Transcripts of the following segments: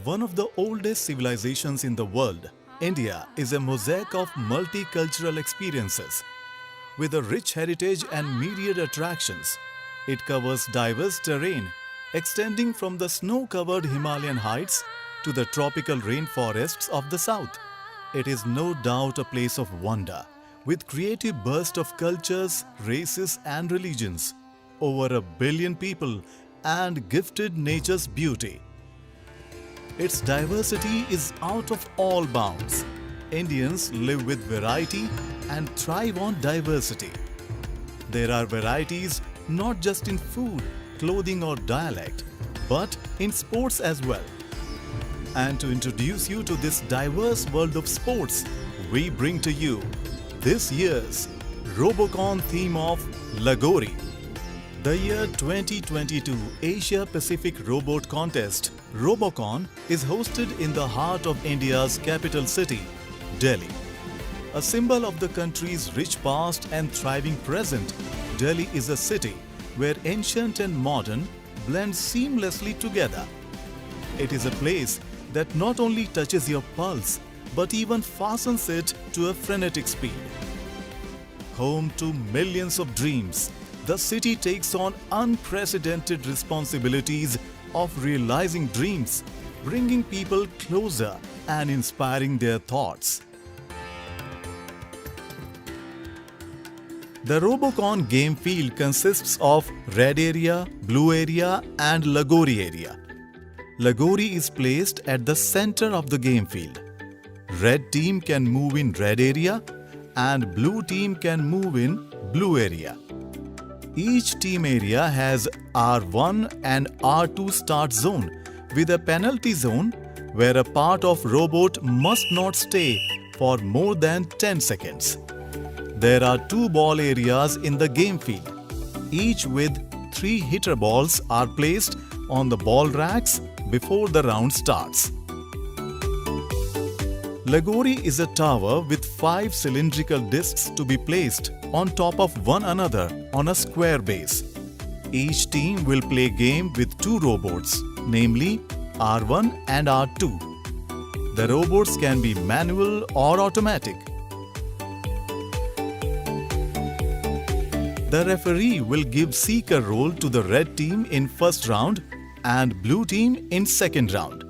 One of the oldest civilizations in the world, India is a mosaic of multicultural experiences. With a rich heritage and myriad attractions, it covers diverse terrain extending from the snow-covered Himalayan heights to the tropical rainforests of the south. It is no doubt a place of wonder, with creative burst of cultures, races and religions, over 1 billion people and gifted nature's beauty. Its diversity is out of all bounds. Indians live with variety and thrive on diversity. There are varieties not just in food, clothing or dialect, but in sports as well. And to introduce you to this diverse world of sports, we bring to you this year's Robocon theme of Lagori. The year 2022 Asia Pacific Robot Contest, Robocon, is hosted in the heart of India's capital city, Delhi. A symbol of the country's rich past and thriving present, Delhi is a city where ancient and modern blend seamlessly together. It is a place that not only touches your pulse but even fastens it to a frenetic speed. Home to millions of dreams, the city takes on unprecedented responsibilities of realizing dreams, bringing people closer and inspiring their thoughts. The Robocon game field consists of Red Area, Blue Area and Lagori area. Lagori is placed at the center of the game field. Red team can move in Red area and Blue team can move in Blue area. Each team area has R1 and R2 start zone with a penalty zone where a part of robot must not stay for more than 10 seconds. There are 2 ball areas in the game field, each with 3 hitter balls are placed on the ball racks before the round starts. Lagori is a tower with 5 cylindrical discs to be placed on top of one another on a square base. Each team will play game with 2 robots, namely R1 and R2. The robots can be manual or automatic. The referee will give seeker role to the red team in first round and blue team in second round.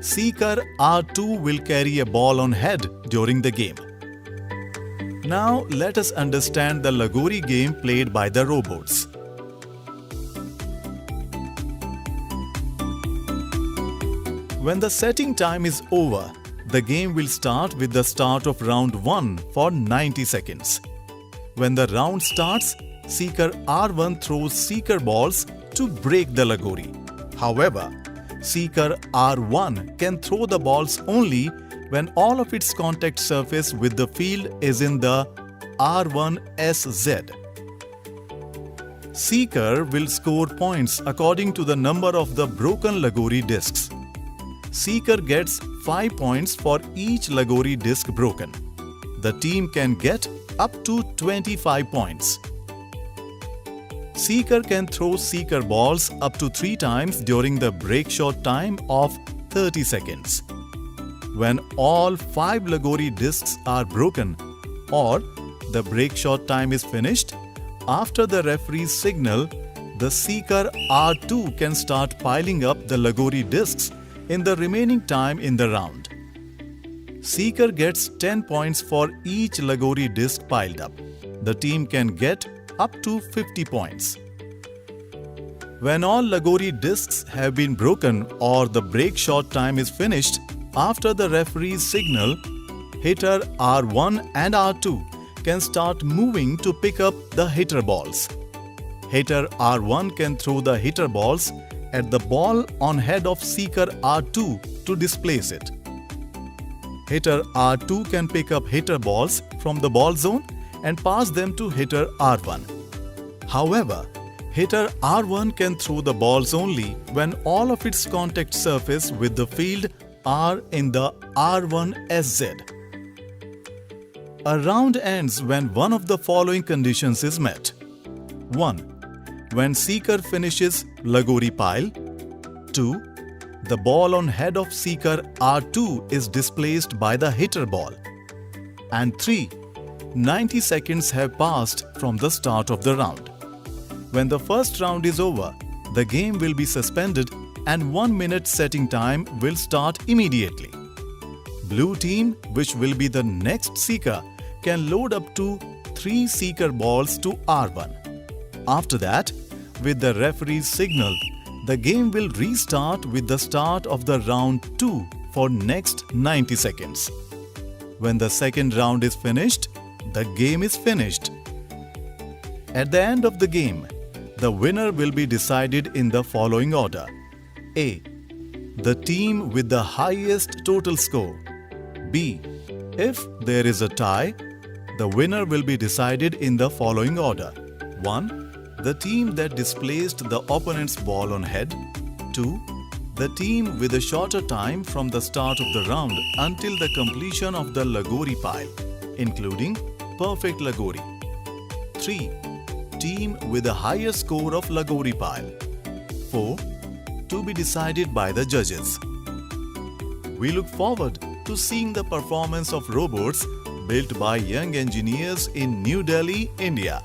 Seeker R2 will carry a ball on head during the game. Now let us understand the Lagori game played by the robots. When the setting time is over, the game will start with the start of round 1 for 90 seconds. When the round starts, Seeker R1 throws Seeker balls to break the Lagori. However, Seeker R1 can throw the balls only when all of its contact surface with the field is in the R1SZ. Seeker will score points according to the number of the broken Lagori discs. Seeker gets 5 points for each Lagori disc broken. The team can get up to 25 points. Seeker can throw Seeker balls up to 3 times during the break shot time of 30 seconds. When all 5 Lagori discs are broken or the break shot time is finished, after the referee's signal, the Seeker R2 can start piling up the Lagori discs in the remaining time in the round. Seeker gets 10 points for each Lagori disc piled up. The team can get up to 50 points. When all Lagori discs have been broken or the break shot time is finished, after the referee's signal, hitter R1 and R2 can start moving to pick up the hitter balls. Hitter R1 can throw the hitter balls at the ball on head of Seeker R2 to displace it. Hitter R2 can pick up hitter balls from the ball zone and pass them to hitter R1. However, hitter R1 can throw the balls only when all of its contact surface with the field are in the R1SZ. A round ends when one of the following conditions is met. 1. When Seeker finishes Lagori pile. 2. The ball on head of seeker R2 is displaced by the hitter ball. And 3. 90 seconds have passed from the start of the round. When the first round is over, the game will be suspended and 1 minute setting time will start immediately. Blue team, which will be the next seeker, can load up to 3 seeker balls to R1. After that, with the referee's signal, the game will restart with the start of the round 2 for next 90 seconds. When the second round is finished, the game is finished. At the end of the game, the winner will be decided in the following order. A. The team with the highest total score. B. If there is a tie, the winner will be decided in the following order. 1. The team that displaced the opponent's ball on head. 2. The team with a shorter time from the start of the round until the completion of the Lagori pile, including perfect Lagori. 3. Team with a higher score of Lagori pile. 4. To be decided by the judges. We look forward to seeing the performance of robots built by young engineers in New Delhi, India.